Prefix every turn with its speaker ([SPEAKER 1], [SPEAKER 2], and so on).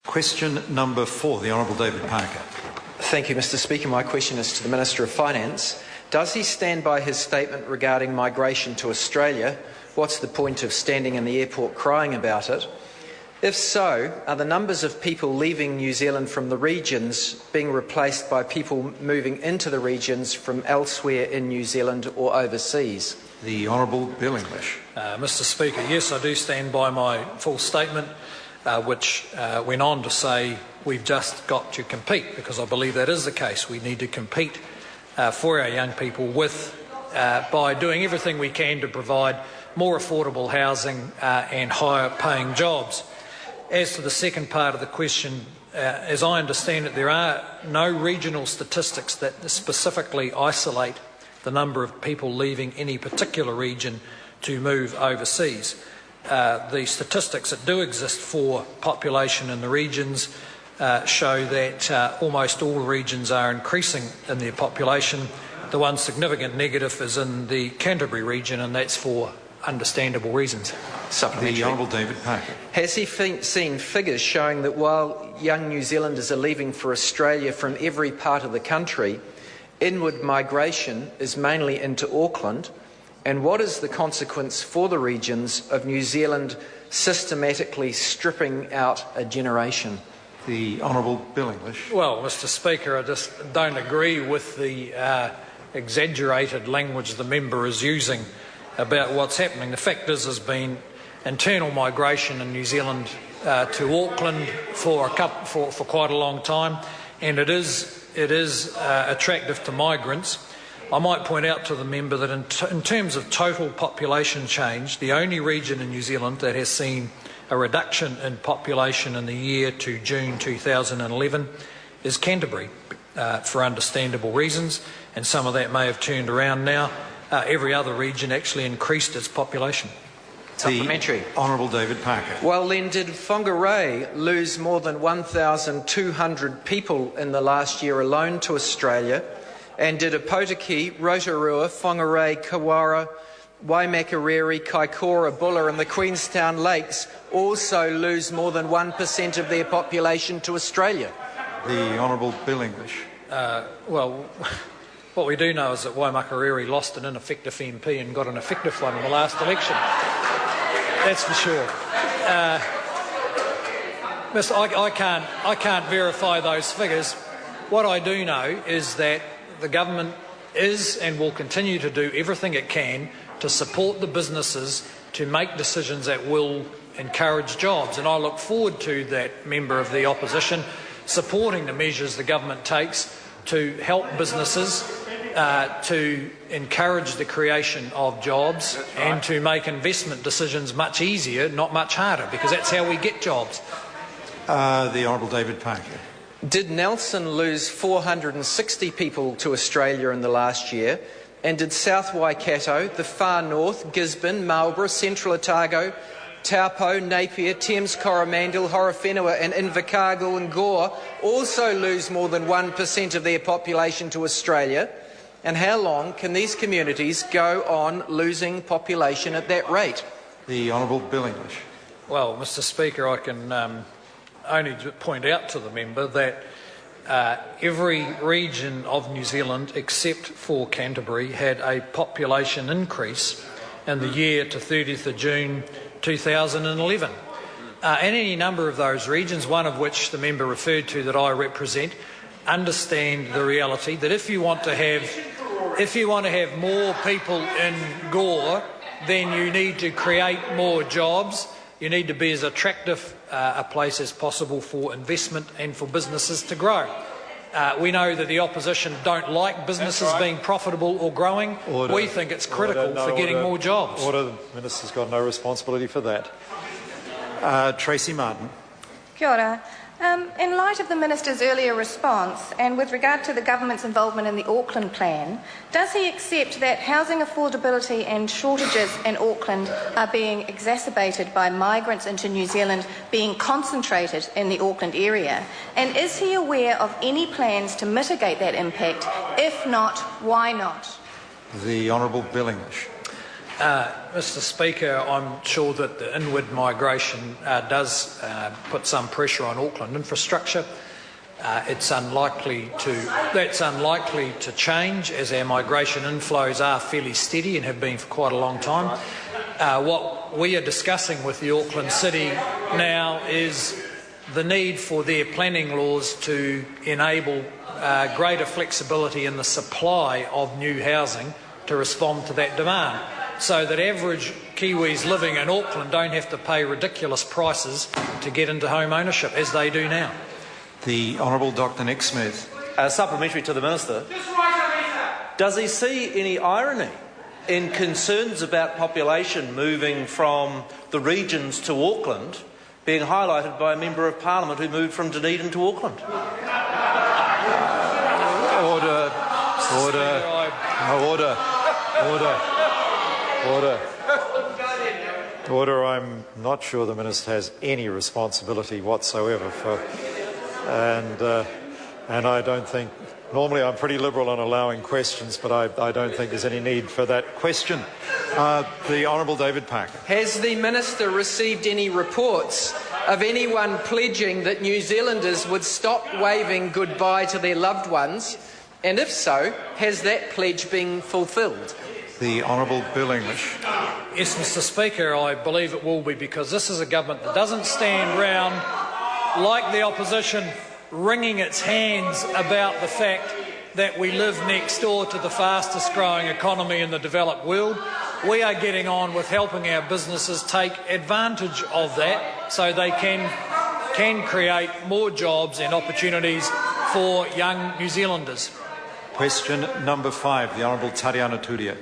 [SPEAKER 1] Question number 4, the Honourable David Parker.
[SPEAKER 2] Thank you, Mr Speaker. My question is to the Minister of Finance. Does he stand by his statement regarding migration to Australia? What's the point of standing in the airport crying about it? If so, are the numbers of people leaving New Zealand from the regions being replaced by people moving into the regions from elsewhere in New Zealand or overseas?
[SPEAKER 1] The Honourable Bill English.
[SPEAKER 3] Mr Speaker, yes, I do stand by my full statement, which went on to say we've just got to compete, because I believe that is the case. We need to compete for our young people by doing everything we can to provide more affordable housing and higher paying jobs. As to the second part of the question, as I understand it, there are no regional statistics that specifically isolate the number of people leaving any particular region to move overseas. The statistics that do exist for population in the regions show that almost all regions are increasing in their population. The one significant negative is in the Canterbury region, and that's for understandable reasons.
[SPEAKER 1] The Honourable David Parker.
[SPEAKER 2] Has he seen figures showing that while young New Zealanders are leaving for Australia from every part of the country, inward migration is mainly into Auckland? And what is the consequence for the regions of New Zealand systematically stripping out a generation?
[SPEAKER 1] The Honourable Bill English.
[SPEAKER 3] Well, Mr Speaker, I just don't agree with the exaggerated language the member is using about what's happening. The fact is there's been internal migration in New Zealand to Auckland for quite a long time, and it is attractive to migrants. I might point out to the member that in terms of total population change, the only region in New Zealand that has seen a reduction in population in the year to June 2011 is Canterbury, for understandable reasons, and some of that may have turned around now. Every other region actually increased its population.
[SPEAKER 2] Supplementary.
[SPEAKER 1] The Honourable David Parker.
[SPEAKER 2] Well then, did Whangarei lose more than 1,200 people in the last year alone to Australia? And did Opotiki, Rotorua, Whangarei, Kawara, Waimakariri, Kaikoura, Bulla and the Queenstown Lakes also lose more than 1% of their population to Australia?
[SPEAKER 1] The Honourable Bill English.
[SPEAKER 3] Well, what we do know is that Waimakariri lost an ineffective MP and got an effective one in the last election. That's for sure. I can't verify those figures. What I do know is that the government is and will continue to do everything it can to support the businesses to make decisions that will encourage jobs. And I look forward to that member of the opposition supporting the measures the government takes to help businesses to encourage the creation of jobs and to make investment decisions much easier, not much harder, because that's how we get jobs.
[SPEAKER 1] The Honourable David Parker.
[SPEAKER 2] Did Nelson lose 460 people to Australia in the last year? And did South Waikato, the Far North, Gisborne, Marlborough, Central Otago, Taupo, Napier, Thames Coromandel, Horowhenua and Invercargill and Gore also lose more than 1% of their population to Australia? And how long can these communities go on losing population at that rate?
[SPEAKER 1] The Honourable Bill English.
[SPEAKER 3] Well, Mr Speaker, I can only point out to the member that every region of New Zealand except for Canterbury had a population increase in the year to 30th of June 2011. And any number of those regions, one of which the member referred to that I represent, understand the reality that if you want to have more people in Gore, then you need to create more jobs. You need to be as attractive a place as possible for investment and for businesses to grow. We know that the opposition don't like businesses being profitable or growing.
[SPEAKER 4] Order.
[SPEAKER 3] We think it's critical for getting more jobs.
[SPEAKER 4] Order. The Minister's got no responsibility for that.
[SPEAKER 1] Tracy Martin.
[SPEAKER 5] Kia ora. In light of the Minister's earlier response and with regard to the government's involvement in the Auckland plan, does he accept that housing affordability and shortages in Auckland are being exacerbated by migrants into New Zealand being concentrated in the Auckland area? And is he aware of any plans to mitigate that impact? If not, why not?
[SPEAKER 1] The Honourable Bill English.
[SPEAKER 3] Mr Speaker, I'm sure that the inward migration does put some pressure on Auckland infrastructure. That's unlikely to change, as our migration inflows are fairly steady and have been for quite a long time. What we are discussing with the Auckland City now is the need for their planning laws to enable greater flexibility in the supply of new housing to respond to that demand, so that average Kiwis living in Auckland don't have to pay ridiculous prices to get into home ownership, as they do now.
[SPEAKER 1] The Honourable Dr Nick Smith.
[SPEAKER 6] Supplementary to the Minister. Does he see any irony in concerns about population moving from the regions to Auckland being highlighted by a Member of Parliament who moved from Dunedin to Auckland?
[SPEAKER 1] Order.
[SPEAKER 4] Order. I'm not sure the Minister has any responsibility whatsoever for, and I don't think, normally I'm pretty liberal on allowing questions, but I don't think there's any need for that question. The Honourable David Parker.
[SPEAKER 2] Has the Minister received any reports of anyone pledging that New Zealanders would stop waving goodbye to their loved ones? And if so, has that pledge been fulfilled?
[SPEAKER 1] The Honourable Bill English.
[SPEAKER 3] Yes, Mr Speaker, I believe it will be, because this is a government that doesn't stand round like the opposition wringing its hands about the fact that we live next door to the fastest growing economy in the developed world. We are getting on with helping our businesses take advantage of that so they can create more jobs and opportunities for young New Zealanders.
[SPEAKER 1] Question number 5, the Honourable Tariana Turia.